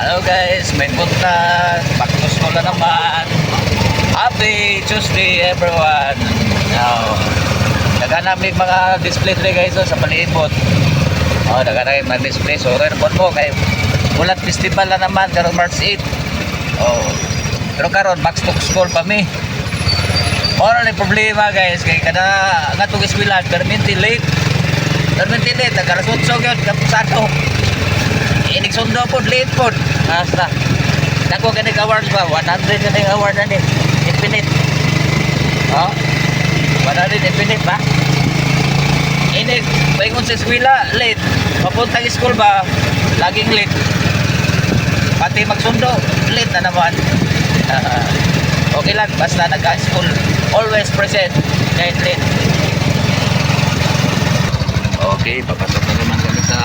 Hello guys, may punta. Back to school na naman. Happy Tuesday everyone. Now, naghanap mga display today guys sa palibot. Naghanap mga display. So, report mo kay Bulat Festival na naman karon March 8. Pero karon back to school pa mi. Ora ni problema guys kay kada ngatong eskwela permanently late. Permanently late, alas 8 gyud kapusado. Inig sundo po, late po. Basta. Dako ka nag-award ba? 100 na nag-award na din. Infinite. 100 infinite ba? Inig, paingon sa eskwela, late. Papuntang school ba? Laging late. Pati magsundo, late na naman. Okay lang, basta nag-school. Always present, kahit late. Okay, papasok na naman kami sa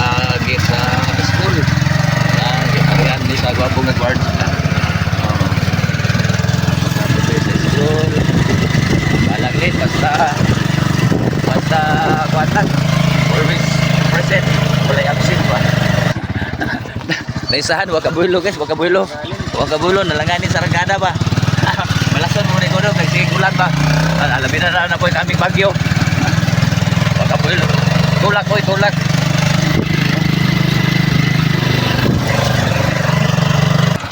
gate sa school. Arihan ni sa gwapong nag-guard. Papasok sa school. Balang late, basta kuwatan. Always present. Wala absent pa. Naisahan, wag kabulo guys, wag kabulo. Wag kabulo, nalanganin sa rangkada ba? Malason mo rin ko doon, nagsigulan ba? Alamin na po yung aming bagyo. Wag kabulo. Tulak ko, tulak.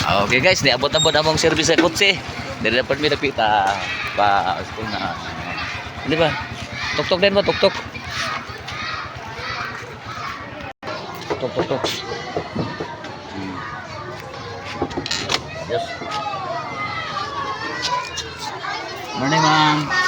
Okay guys, niabot-abot among service sa kutsi. Dari dapat mi napita pa school na. Di ba? Tok-tok din mo, tok-tok. Tok-tok. Yes. Morning, ma'am.